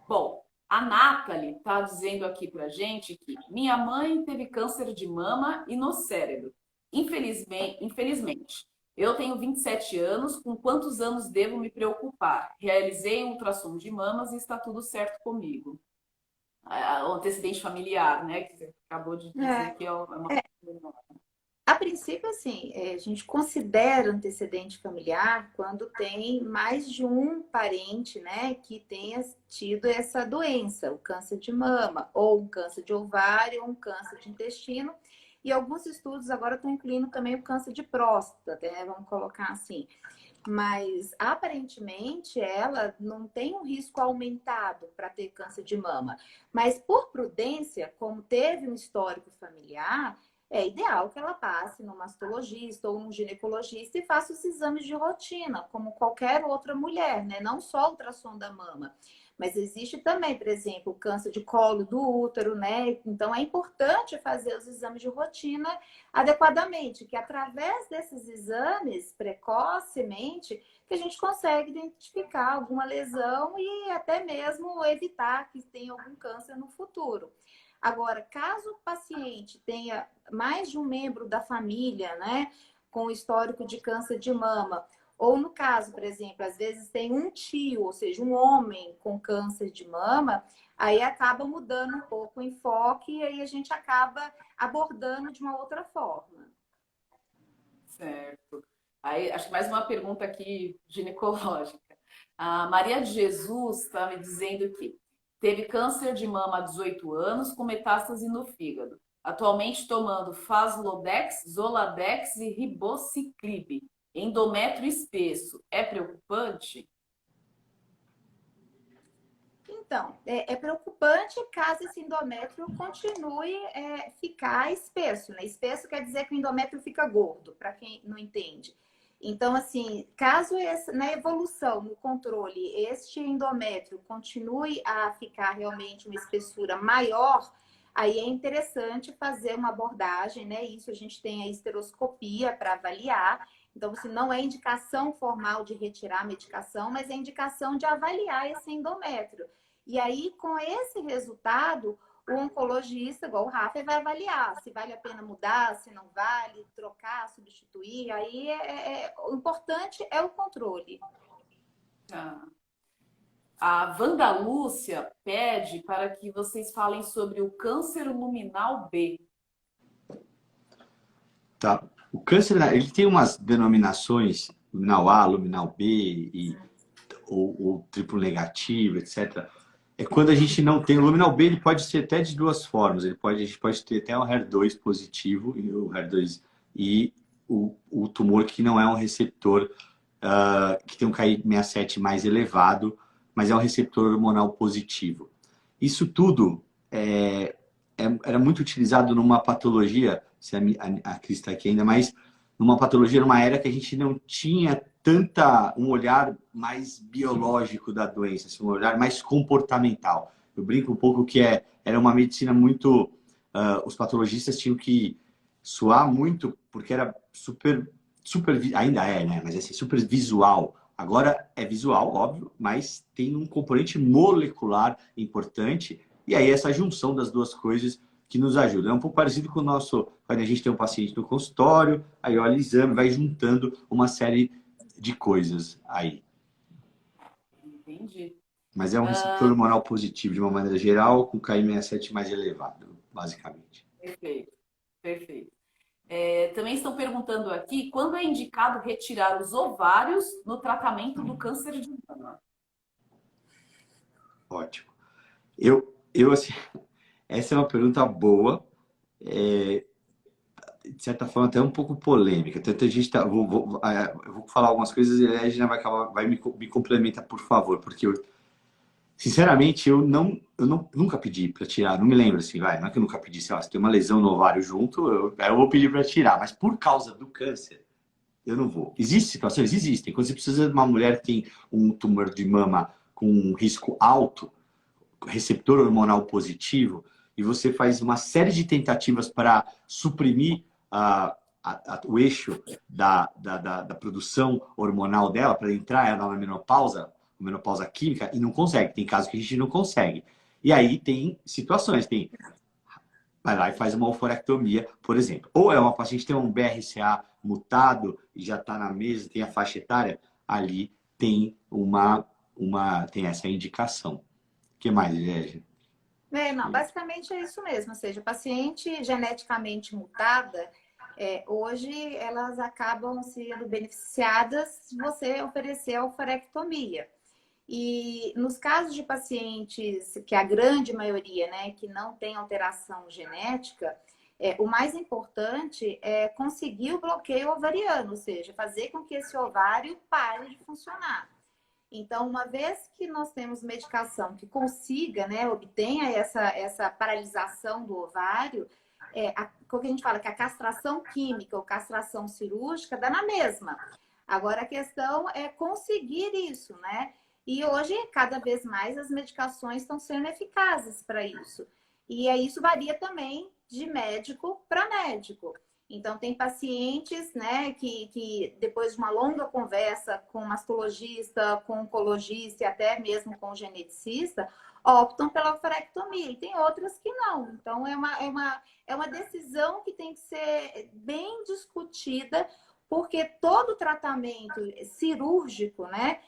Bom, a Nathalie está dizendo aqui para gente que minha mãe teve câncer de mama e no cérebro. Infelizmente. Eu tenho 27 anos, com quantos anos devo me preocupar? Realizei um ultrassom de mamas e está tudo certo comigo. o antecedente familiar, né? Que você acabou de dizer que é uma A princípio, assim, a gente considera antecedente familiar quando tem mais de um parente, né, que tenha tido essa doença, o câncer de mama, ou um câncer de ovário, ou um câncer de intestino. E alguns estudos agora estão incluindo também o câncer de próstata, né, vamos colocar assim. Mas aparentemente ela não tem um risco aumentado para ter câncer de mama. Mas por prudência, como teve um histórico familiar, é ideal que ela passe no mastologista ou no ginecologista e faça os exames de rotina, como qualquer outra mulher, né? Não só o ultrassom da mama. Mas existe também, por exemplo, o câncer de colo do útero, né? Então é importante fazer os exames de rotina adequadamente, que através desses exames, precocemente, que a gente consegue identificar alguma lesão e até mesmo evitar que tenha algum câncer no futuro. Agora, caso o paciente tenha mais de um membro da família, né, com histórico de câncer de mama, ou no caso, por exemplo, às vezes tem um tio, ou seja, um homem com câncer de mama, aí acaba mudando um pouco o enfoque e aí a gente acaba abordando de uma outra forma. certo. Aí, acho que mais uma pergunta aqui ginecológica. A Maria de Jesus está me dizendo que teve câncer de mama há 18 anos com metástase no fígado. Atualmente tomando Faslodex, Zoladex e Ribociclib. Endométrio espesso. É preocupante? Então, é preocupante caso esse endométrio continue ficar espesso, né? Espesso quer dizer que o endométrio fica gordo, para quem não entende. Então, assim, caso na evolução, no controle, este endométrio continue a ficar realmente uma espessura maior, aí é interessante fazer uma abordagem, né? Isso a gente tem a esteroscopia para avaliar. Então, assim, não é indicação formal de retirar a medicação, mas é indicação de avaliar esse endométrio. E aí, com esse resultado, o oncologista, igual o Rafa, vai avaliar se vale a pena mudar, se não vale, trocar, substituir. Aí o importante é o controle. Ah. A Wanda Lúcia pede para que vocês falem sobre o câncer luminal B. Tá. O câncer, ele tem umas denominações, luminal A, luminal B, ou triplo negativo, etc. É quando a gente não tem. O luminal B ele pode ser até de duas formas. A gente pode ter até um HER2 positivo, o HER2, e o tumor que não é um receptor, que tem um Ki67 mais elevado, mas é um receptor hormonal positivo. Isso tudo era muito utilizado numa patologia, se a Cris está aqui ainda, mas numa patologia, numa era que a gente não tinha um olhar mais biológico da doença, assim, um olhar mais comportamental. Eu brinco um pouco que era uma medicina muito... os patologistas tinham que suar muito, porque era super, ainda é, né? Mas assim, super visual. Agora é visual, óbvio, mas tem um componente molecular importante. E aí essa junção das duas coisas que nos ajuda. É um pouco parecido com o nosso... Quando a gente tem um paciente no consultório, aí olha o exame, vai juntando uma série de coisas aí. Entendi. Mas é um receptor hormonal positivo, de uma maneira geral, com Ki67 mais elevado, basicamente. Perfeito, perfeito. Também estão perguntando aqui, quando é indicado retirar os ovários no tratamento do câncer de mama? Ótimo. Assim, essa é uma pergunta boa, de certa forma até um pouco polêmica. Tanto a gente eu vou falar algumas coisas e a Regina vai me complementa, por favor, porque sinceramente, eu nunca pedi para tirar, não me lembro assim, não é que eu nunca pedi, sei lá, se tem uma lesão no ovário junto, eu vou pedir para tirar, mas por causa do câncer, eu não vou. Existem situações? Existem. Quando você precisa de uma mulher que tem um tumor de mama com um risco alto, receptor hormonal positivo, e você faz uma série de tentativas para suprimir o eixo da produção hormonal dela, para entrar ela na menopausa química, e não consegue. Tem casos que a gente não consegue. E aí tem situações, vai lá e faz uma oforectomia, por exemplo. Ou é uma paciente que tem um BRCA mutado e já está na mesa, tem a faixa etária, ali tem tem essa indicação. O que mais, Gégia? Não, basicamente é isso mesmo, ou seja, paciente geneticamente mutada, hoje elas acabam sendo beneficiadas se você oferecer a ovarectomia. E nos casos de pacientes, que a grande maioria, né, que não tem alteração genética, o mais importante é conseguir o bloqueio ovariano, ou seja, fazer com que esse ovário pare de funcionar. Então, uma vez que nós temos medicação que consiga, né, obtenha essa paralisação do ovário, o que a gente fala que a castração química ou castração cirúrgica dá na mesma. Agora, a questão é conseguir isso, né? E hoje, cada vez mais, as medicações estão sendo eficazes para isso. E isso varia também de médico para médico. Então, tem pacientes, né, que depois de uma longa conversa com mastologista, com oncologista e até mesmo com geneticista, optam pela ovarectomia. E tem outras que não. Então, é uma decisão que tem que ser bem discutida, porque todo tratamento cirúrgico, né,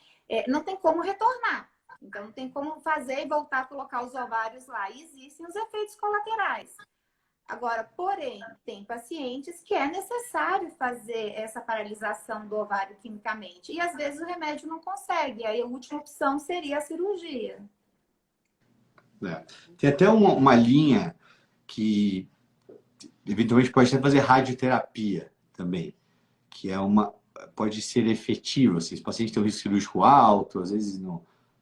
não tem como retornar. Então, não tem como fazer e voltar a colocar os ovários lá. E existem os efeitos colaterais. Agora, porém, tem pacientes que é necessário fazer essa paralisação do ovário quimicamente. E às vezes o remédio não consegue. Aí a última opção seria a cirurgia. Tem até uma linha que eventualmente pode até fazer radioterapia também, que pode ser efetiva. Assim, se o paciente tem um risco cirúrgico alto, às vezes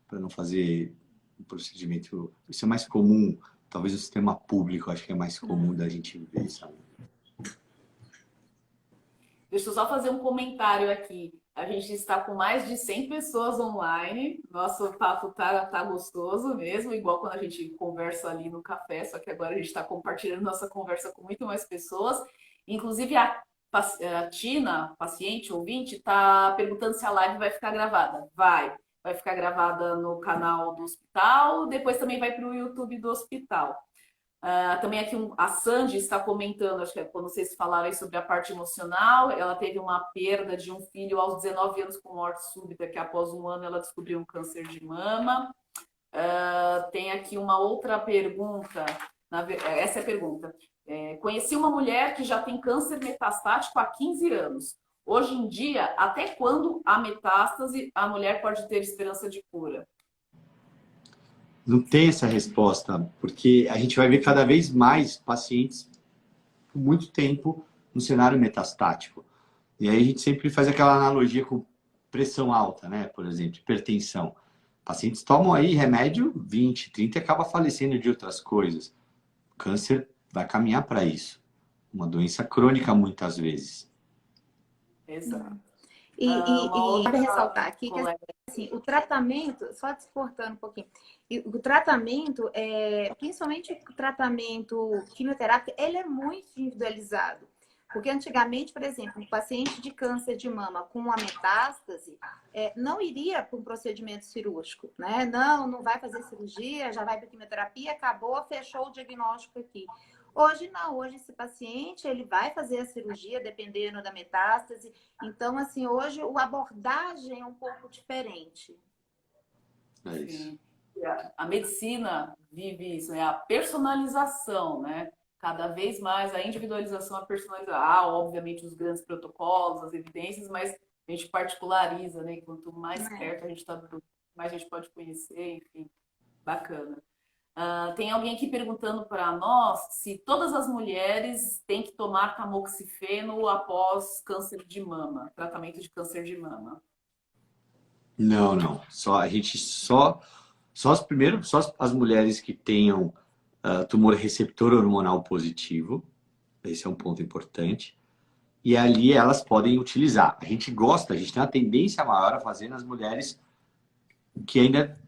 para não fazer um procedimento, isso é mais comum. Talvez no sistema público, acho que é mais comum da gente ver, sabe? Deixa eu só fazer um comentário aqui. A gente está com mais de 100 pessoas online. Nosso papo tá gostoso mesmo, igual quando a gente conversa ali no café, só que agora a gente está compartilhando nossa conversa com muito mais pessoas. Inclusive a Tina, paciente, ouvinte, está perguntando se a live vai ficar gravada. Vai ficar gravada no canal do hospital, depois também vai para o YouTube do hospital. Também aqui a Sandy está comentando, acho que quando vocês falaram aí sobre a parte emocional, ela teve uma perda de um filho aos 19 anos com morte súbita, que após um ano ela descobriu um câncer de mama. Tem aqui uma outra pergunta, essa é a pergunta. Conheci uma mulher que já tem câncer metastático há 15 anos. Hoje em dia, até quando há metástase, a mulher pode ter esperança de cura? Não tem essa resposta, porque a gente vai ver cada vez mais pacientes por muito tempo no cenário metastático. E aí a gente sempre faz aquela analogia com pressão alta, né? Por exemplo, hipertensão. Pacientes tomam aí remédio 20, 30 e acaba falecendo de outras coisas. O câncer vai caminhar para isso. Uma doença crônica muitas vezes. Exato. Cabe ressaltar aqui que assim, o tratamento, só te exportando um pouquinho, o tratamento, principalmente o tratamento quimioterápico, ele é muito individualizado. Porque antigamente, por exemplo, um paciente de câncer de mama com uma metástase não iria para um procedimento cirúrgico, né? Não vai fazer cirurgia, já vai para quimioterapia, acabou, fechou o diagnóstico aqui. Hoje não, hoje esse paciente ele vai fazer a cirurgia dependendo da metástase. Então, assim, hoje a abordagem é um pouco diferente. É isso. A medicina vive isso, né? A personalização, né? Cada vez mais a individualização, a personalização. Obviamente, os grandes protocolos, as evidências, mas a gente particulariza, né? Quanto mais perto a gente está, mais a gente pode conhecer, enfim, bacana. Tem alguém aqui perguntando para nós se todas as mulheres têm que tomar tamoxifeno após câncer de mama, tratamento de câncer de mama. Não. Só as mulheres que tenham tumor receptor hormonal positivo. Esse é um ponto importante. E ali elas podem utilizar. A gente tem uma tendência maior a fazer nas mulheres que ainda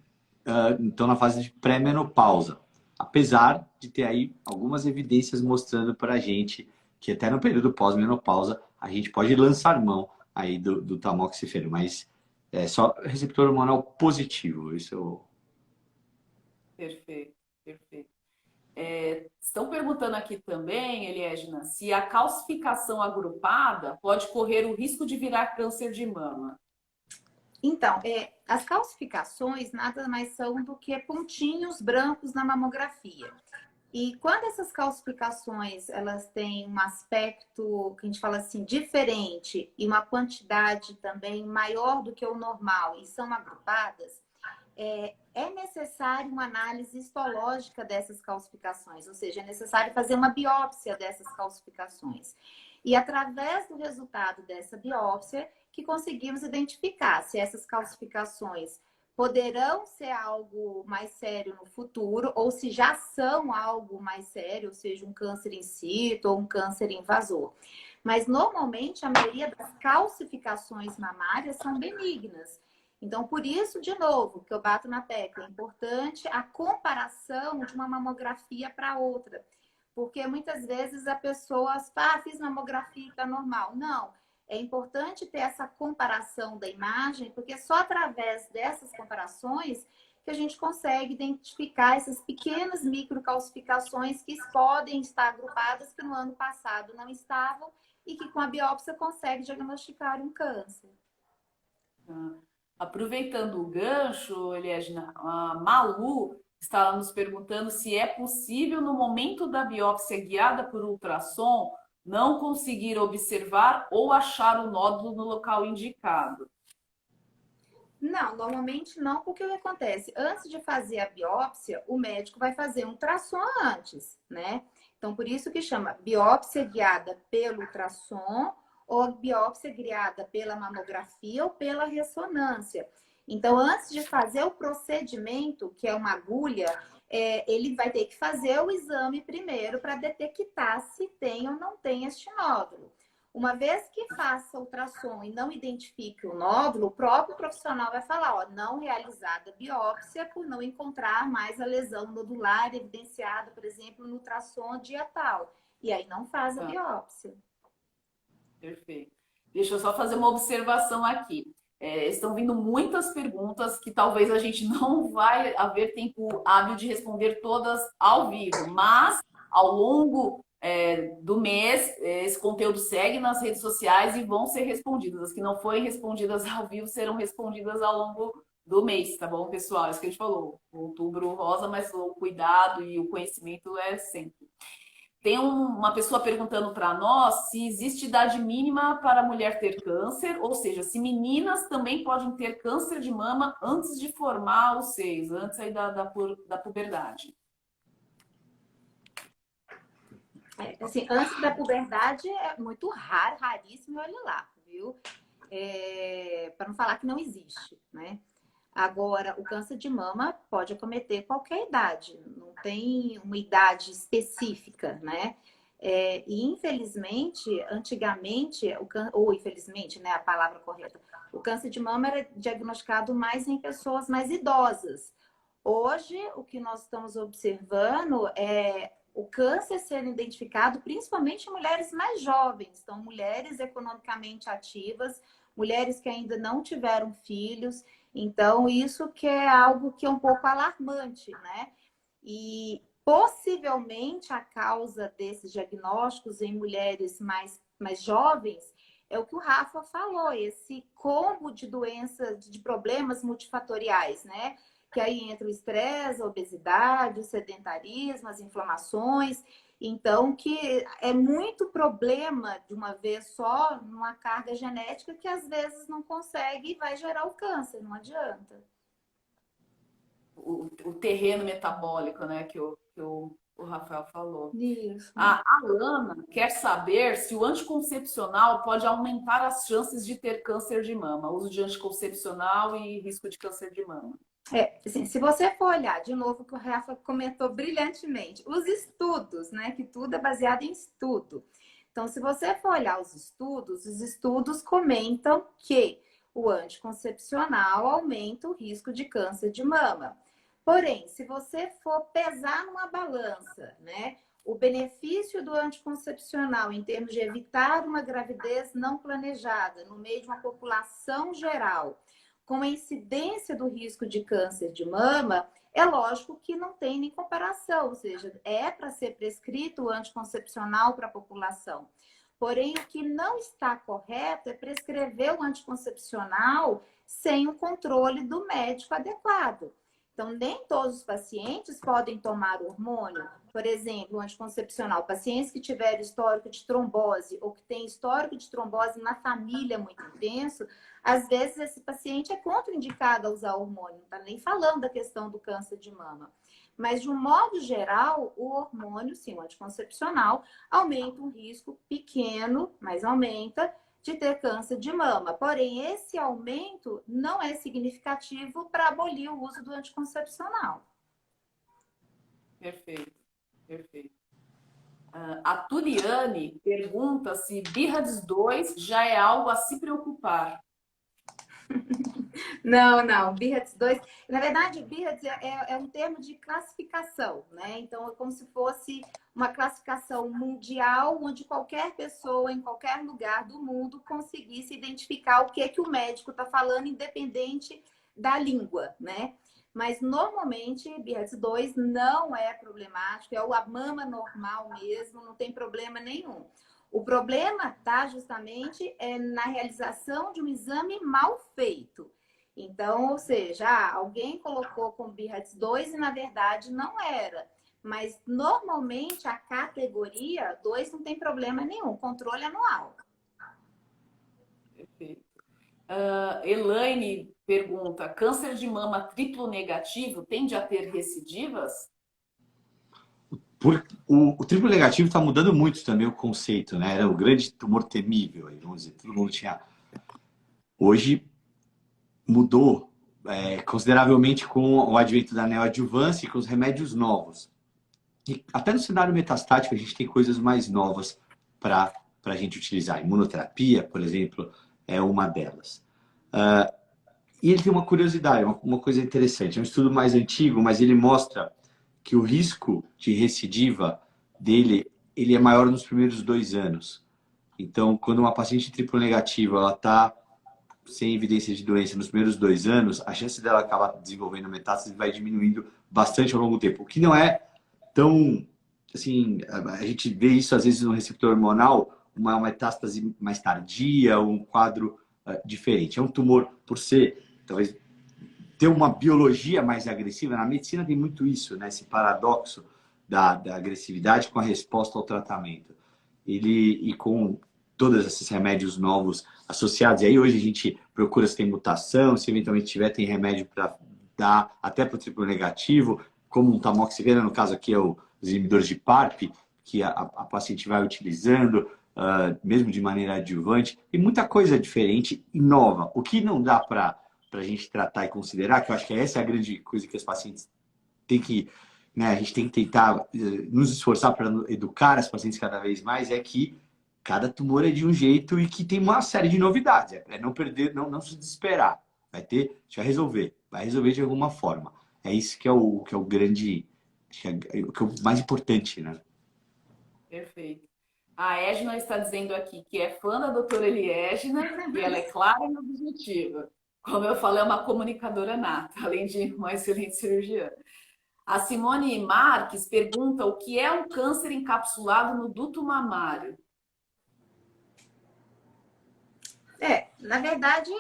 estão na fase de pré-menopausa. Apesar de ter aí algumas evidências mostrando para a gente que até no período pós-menopausa a gente pode lançar mão aí do tamoxifeno, mas é só receptor hormonal positivo. Isso Perfeito. Estão perguntando aqui também, Eliégina, se a calcificação agrupada pode correr o risco de virar câncer de mama. Então, as calcificações nada mais são do que pontinhos brancos na mamografia. E quando essas calcificações elas têm um aspecto que a gente fala assim diferente e uma quantidade também maior do que o normal e são agrupadas, é necessário uma análise histológica dessas calcificações, ou seja, é necessário fazer uma biópsia dessas calcificações. E através do resultado dessa biópsia que conseguimos identificar se essas calcificações poderão ser algo mais sério no futuro ou se já são algo mais sério, ou seja, um câncer in situ ou um câncer invasor. Mas normalmente a maioria das calcificações mamárias são benignas. Então, por isso, de novo, que eu bato na tecla, é importante a comparação de uma mamografia para outra. Porque muitas vezes a pessoa fala, fiz mamografia e está normal. Não, é importante ter essa comparação da imagem, porque só através dessas comparações que a gente consegue identificar essas pequenas microcalcificações que podem estar agrupadas que no ano passado não estavam e que com a biópsia consegue diagnosticar um câncer. Aproveitando o gancho, Eliasna, a Malu está nos perguntando se é possível, no momento da biópsia guiada por ultrassom, não conseguir observar ou achar o nódulo no local indicado. Não, normalmente não, porque o que acontece? Antes de fazer a biópsia, o médico vai fazer um ultrassom antes, né? Então, por isso que chama biópsia guiada pelo ultrassom ou biópsia guiada pela mamografia ou pela ressonância. Então, antes de fazer o procedimento, que é uma agulha, ele vai ter que fazer o exame primeiro para detectar se tem ou não tem este nódulo. Uma vez que faça ultrassom e não identifique o nódulo, o próprio profissional vai falar, ó, não realizada biópsia por não encontrar mais a lesão nodular evidenciada, por exemplo, no ultrassom dia tal. E aí não faz a biópsia. Perfeito. Deixa eu só fazer uma observação aqui. Estão vindo muitas perguntas que talvez a gente não vai haver tempo hábil de responder todas ao vivo, mas ao longo do mês, esse conteúdo segue nas redes sociais e vão ser respondidas. As que não forem respondidas ao vivo serão respondidas ao longo do mês, tá bom, pessoal? Isso que a gente falou, outubro rosa, mas o cuidado e o conhecimento é sempre. Tem uma pessoa perguntando para nós se existe idade mínima para a mulher ter câncer, ou seja, se meninas também podem ter câncer de mama antes de formar os seios, antes aí da puberdade. Assim, antes da puberdade é muito raro, raríssimo, olha lá, viu? Para não falar que não existe, né? Agora, o câncer de mama pode acometer qualquer idade, não tem uma idade específica, né? E infelizmente, antigamente, ou infelizmente, né, a palavra correta, o câncer de mama era diagnosticado mais em pessoas mais idosas. Hoje, o que nós estamos observando é o câncer sendo identificado principalmente em mulheres mais jovens, então mulheres economicamente ativas, mulheres que ainda não tiveram filhos. Então, isso que é algo que é um pouco alarmante, né? E possivelmente a causa desses diagnósticos em mulheres mais jovens é o que o Rafa falou, esse combo de doenças, de problemas multifatoriais, né? Que aí entra o estresse, a obesidade, o sedentarismo, as inflamações. Então, que é muito problema de uma vez só, numa carga genética que às vezes não consegue e vai gerar o câncer, não adianta. O terreno metabólico, né, que o Rafael falou. Isso. A Alana quer saber se o anticoncepcional pode aumentar as chances de ter câncer de mama, uso de anticoncepcional e risco de câncer de mama. Assim, se você for olhar, de novo, o que o Rafa comentou brilhantemente, os estudos, né? Que tudo é baseado em estudo. Então, se você for olhar os estudos comentam que o anticoncepcional aumenta o risco de câncer de mama. Porém, se você for pesar numa balança, né? O benefício do anticoncepcional em termos de evitar uma gravidez não planejada no meio de uma população geral, com a incidência do risco de câncer de mama, é lógico que não tem nem comparação, ou seja, é para ser prescrito o anticoncepcional para a população. Porém, o que não está correto é prescrever o anticoncepcional sem o controle do médico adequado. Então, nem todos os pacientes podem tomar hormônio. Por exemplo, o anticoncepcional. Pacientes que tiverem histórico de trombose ou que têm histórico de trombose na família muito intenso, às vezes esse paciente é contraindicado a usar hormônio. Não está nem falando da questão do câncer de mama. Mas, de um modo geral, o hormônio, sim, o anticoncepcional, aumenta um risco pequeno, mas aumenta, de ter câncer de mama. Porém, esse aumento não é significativo para abolir o uso do anticoncepcional. Perfeito, perfeito. A Turiane pergunta se BIRADS 2 já é algo a se preocupar. Não, BIRADS 2. Na verdade, BIRADS é um termo de classificação, né? Então, é como se fosse uma classificação mundial, onde qualquer pessoa, em qualquer lugar do mundo, conseguisse identificar o que é que o médico está falando, independente da língua, né? Mas, normalmente, BIRADS 2 não é problemático, é a mama normal mesmo, não tem problema nenhum. O problema está justamente na realização de um exame mal feito. Então, ou seja, alguém colocou com BIRADS 2 e, na verdade, não era. Mas, normalmente, a categoria 2 não tem problema nenhum, controle anual. Perfeito. Elaine pergunta, câncer de mama triplo negativo tende a ter recidivas? O triplo negativo está mudando muito também o conceito, né? Era o grande tumor temível, vamos dizer, todo mundo tinha. Hoje mudou consideravelmente com o advento da neoadjuvância e com os remédios novos. E até no cenário metastático a gente tem coisas mais novas para a gente utilizar. Imunoterapia, por exemplo, é uma delas. E ele tem uma curiosidade, uma coisa interessante. É um estudo mais antigo, mas ele mostra que o risco de recidiva dele ele é maior nos primeiros 2 anos. Então, quando uma paciente triplo negativa ela está sem evidência de doença nos primeiros 2 anos, a chance dela acabar desenvolvendo metástase vai diminuindo bastante ao longo do tempo. O que não é tão... Assim, a gente vê isso às vezes no receptor hormonal, uma metástase mais tardia, um quadro diferente. É um tumor, por ser, talvez, ter uma biologia mais agressiva. Na medicina tem muito isso, né? Esse paradoxo da agressividade com a resposta ao tratamento. E com todos esses remédios novos associados. E aí hoje a gente procura se tem mutação, se eventualmente tiver, tem remédio para dar até para o triplo negativo, como um tamoxifeno, no caso aqui é os inibidores de PARP, que a paciente vai utilizando, mesmo de maneira adjuvante. E muita coisa diferente e nova. O que não dá para a gente tratar e considerar, que eu acho que essa é a grande coisa que as pacientes têm que... Né, a gente tem que tentar nos esforçar para educar as pacientes cada vez mais, é que cada tumor é de um jeito e que tem uma série de novidades. É não perder, não se desesperar. A gente vai resolver de alguma forma. É isso que é o grande, que é o mais importante, né? Perfeito. A Edna está dizendo aqui que é fã da doutora Eliégina e ela é clara e objetiva. Como eu falei, é uma comunicadora nata, além de uma excelente cirurgiã. A Simone Marques pergunta o que é um câncer encapsulado no duto mamário. Na verdade,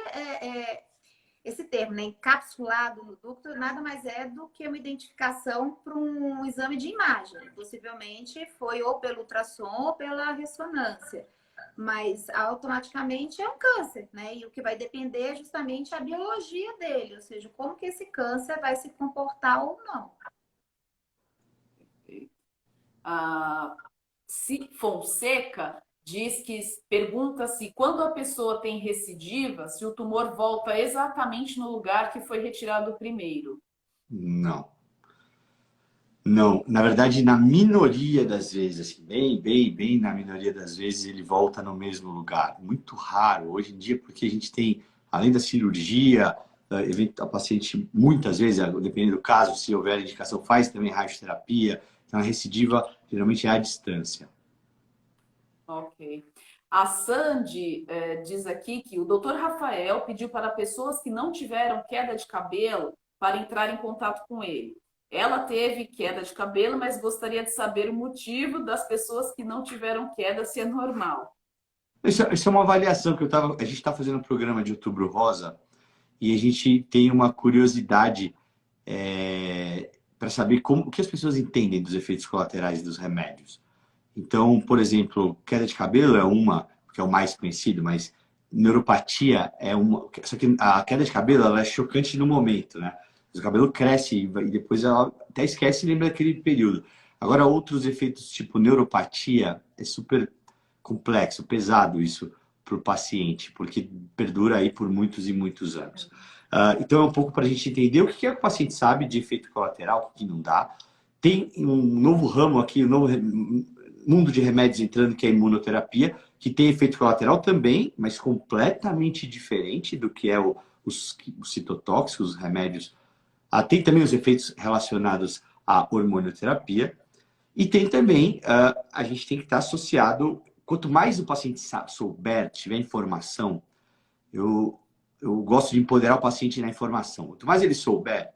esse termo, né, encapsulado no ducto, nada mais é do que uma identificação para um exame de imagem. Possivelmente foi ou pelo ultrassom ou pela ressonância. Mas automaticamente é um câncer, né? E o que vai depender é justamente a biologia dele, ou seja, como que esse câncer vai se comportar ou não. Fonseca pergunta se quando a pessoa tem recidiva, se o tumor volta exatamente no lugar que foi retirado primeiro. Não. Não, na verdade, na minoria das vezes, assim, bem na minoria das vezes, ele volta no mesmo lugar. Muito raro hoje em dia, porque a gente tem, além da cirurgia, a paciente, muitas vezes, dependendo do caso, se houver indicação, faz também radioterapia. Então, a recidiva geralmente é à distância. Ok. A Sandy diz aqui que o Dr. Rafael pediu para pessoas que não tiveram queda de cabelo para entrar em contato com ele. Ela teve queda de cabelo, mas gostaria de saber o motivo das pessoas que não tiveram queda, se é normal. Isso é uma avaliação que a gente está fazendo um programa de Outubro Rosa e a gente tem uma curiosidade para saber o que as pessoas entendem dos efeitos colaterais dos remédios. Então, por exemplo, queda de cabelo é uma, que é o mais conhecido, mas neuropatia é uma. Só que a queda de cabelo ela é chocante no momento, né? O cabelo cresce e depois ela até esquece e lembra daquele período. Agora, outros efeitos tipo neuropatia é super complexo, pesado isso para o paciente, porque perdura aí por muitos e muitos anos. Então, é um pouco para a gente entender o que é que o paciente sabe de efeito colateral, o que não dá. Tem um novo ramo aqui, um novo mundo de remédios entrando, que é a imunoterapia, que tem efeito colateral também, mas completamente diferente do que é os citotóxicos, os remédios. Tem também os efeitos relacionados à hormonioterapia. E tem também, a gente tem que estar associado, quanto mais o paciente souber, tiver informação, eu gosto de empoderar o paciente na informação. Quanto mais ele souber,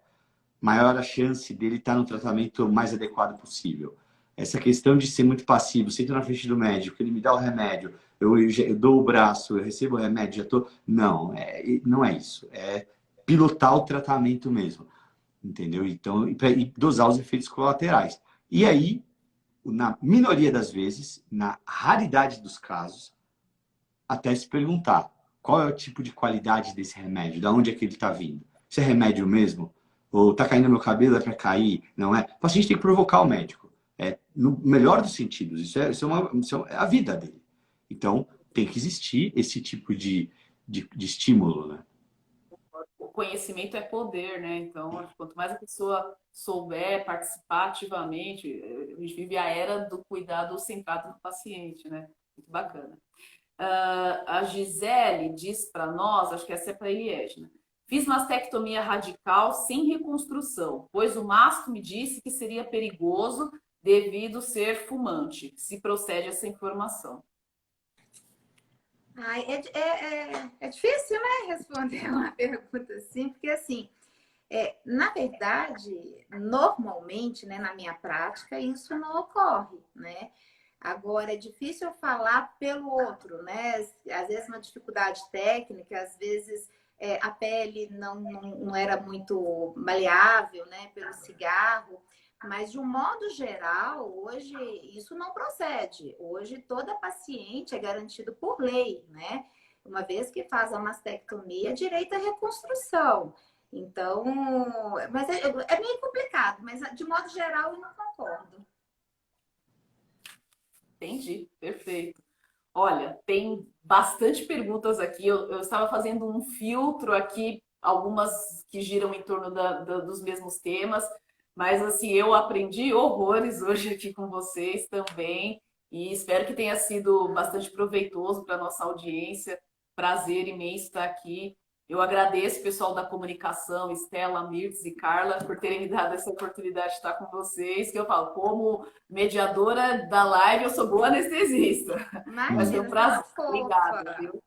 maior a chance dele estar no tratamento mais adequado possível. Essa questão de ser muito passivo, sento na frente do médico, ele me dá o remédio, eu dou o braço, eu recebo o remédio, já estou... Não, não é isso. É pilotar o tratamento mesmo, entendeu? Então, e dosar os efeitos colaterais. E aí, na minoria das vezes, na raridade dos casos, até se perguntar qual é o tipo de qualidade desse remédio, de onde é que ele está vindo. Se é remédio mesmo? Ou está caindo no meu cabelo, é para cair? Não é? O paciente tem que provocar o médico. No melhor dos sentidos. Isso é a vida dele. Então, tem que existir esse tipo de estímulo, né? O conhecimento é poder, né? Então, quanto mais a pessoa souber participar ativamente, a gente vive a era do cuidado centrado no paciente, né? Muito bacana. A Gisele diz para nós, acho que essa é para a Eliege, né? Fiz mastectomia radical sem reconstrução, pois o mastro me disse que seria perigoso devido ser fumante. Se procede essa informação. Ai, é difícil, né, responder uma pergunta assim, porque assim, na verdade, normalmente, né, na minha prática, isso não ocorre, né? Agora, é difícil falar pelo outro, né? Às vezes uma dificuldade técnica, às vezes a pele não era muito maleável, né, pelo cigarro. Mas, de um modo geral, hoje isso não procede. Hoje, toda paciente é garantido por lei, né? Uma vez que faz a mastectomia, direito à reconstrução. Então, mas é meio complicado, mas de modo geral eu não concordo. Entendi, perfeito. Olha, tem bastante perguntas aqui. Eu estava fazendo um filtro aqui, algumas que giram em torno dos mesmos temas, mas assim, eu aprendi horrores hoje aqui com vocês também, e espero que tenha sido bastante proveitoso para a nossa audiência. Prazer imenso estar aqui. Eu agradeço o pessoal da comunicação, Estela, Mirtz e Carla, por terem me dado essa oportunidade de estar com vocês, que eu falo, como mediadora da live, eu sou boa anestesista. Mas foi Imagina, um você é uma prazer. fofa. Obrigada, viu?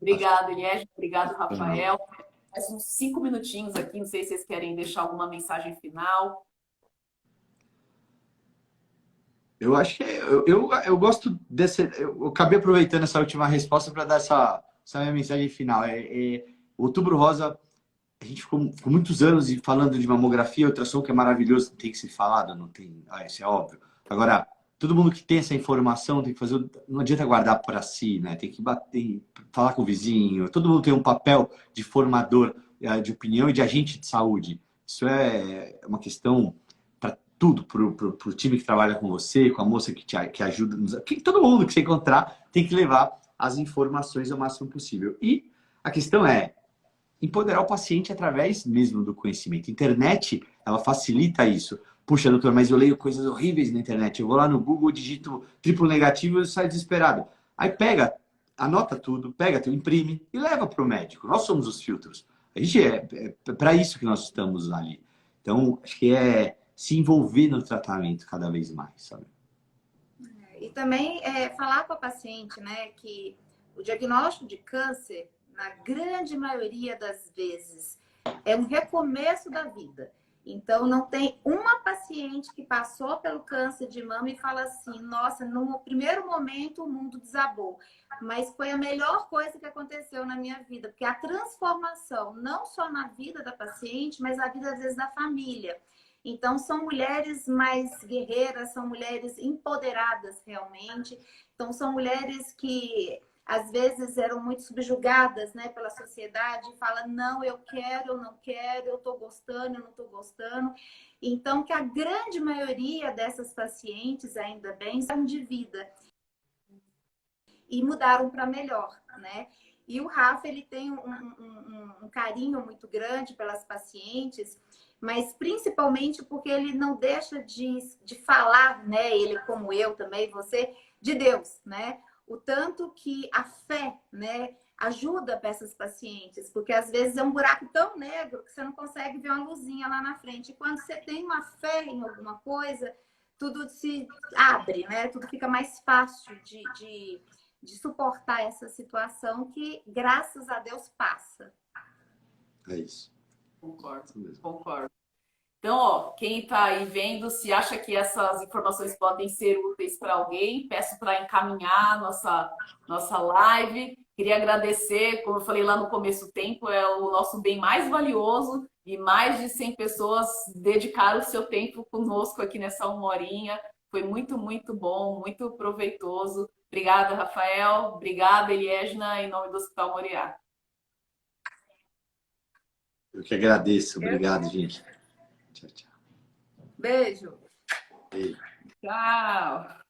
Obrigada, Eliege. Obrigado, Não. Rafael. Mais uns 5 minutinhos aqui. Não sei se vocês querem deixar alguma mensagem final. Eu acho que eu gosto desse. Eu acabei aproveitando essa última resposta para dar essa minha mensagem final. Outubro Rosa, a gente ficou muitos anos falando de mamografia, ultrassom, que é maravilhoso, tem que ser falado, não tem. Isso é óbvio. Agora, todo mundo que tem essa informação tem que fazer. Não adianta guardar para si, né? Tem que bater, falar com o vizinho. Todo mundo tem um papel de formador de opinião e de agente de saúde. Isso é uma questão para tudo, para o time que trabalha com você, com a moça que ajuda. Todo mundo que você encontrar tem que levar as informações ao máximo possível. E a questão é empoderar o paciente através mesmo do conhecimento. A internet, ela facilita isso. Puxa, doutor, mas eu leio coisas horríveis na internet. Eu vou lá no Google, digito triplo negativo e saio desesperado. Aí pega, anota tudo, pega, imprime e leva para o médico. Nós somos os filtros. A gente é para isso que nós estamos ali. Então, acho que é se envolver no tratamento cada vez mais, sabe? E também falar com a paciente, né, que o diagnóstico de câncer, na grande maioria das vezes, é um recomeço da vida. Então, não tem uma paciente que passou pelo câncer de mama e fala assim, nossa, no primeiro momento o mundo desabou, mas foi a melhor coisa que aconteceu na minha vida, porque a transformação, não só na vida da paciente, mas na vida, às vezes, da família. Então, são mulheres mais guerreiras, são mulheres empoderadas realmente, então são mulheres que às vezes eram muito subjugadas, né, pela sociedade, e fala, não, eu quero, eu não quero, eu estou gostando, eu não estou gostando. Então, que a grande maioria dessas pacientes, ainda bem, são de vida e mudaram para melhor, né? E o Rafa, ele tem um carinho muito grande pelas pacientes, mas principalmente porque ele não deixa de falar, né? Ele, como eu também, você, de Deus, né? O tanto que a fé, né, ajuda para essas pacientes, porque às vezes é um buraco tão negro que você não consegue ver uma luzinha lá na frente. E quando você tem uma fé em alguma coisa, tudo se abre, né? Tudo fica mais fácil de suportar essa situação que, graças a Deus, passa. É isso. Concordo, Isso mesmo. concordo. Então, ó, quem está aí vendo, se acha que essas informações podem ser úteis para alguém, peço para encaminhar nossa live. Queria agradecer, como eu falei lá no começo, o tempo é o nosso bem mais valioso e mais de 100 pessoas dedicaram o seu tempo conosco aqui nessa 1 horinha. Foi muito, muito bom, muito proveitoso. Obrigada, Rafael. Obrigada, Eliesna, em nome do Hospital Moriá. Eu que agradeço. Obrigado, gente. Tchau, tchau. Beijo. Beijo. Tchau.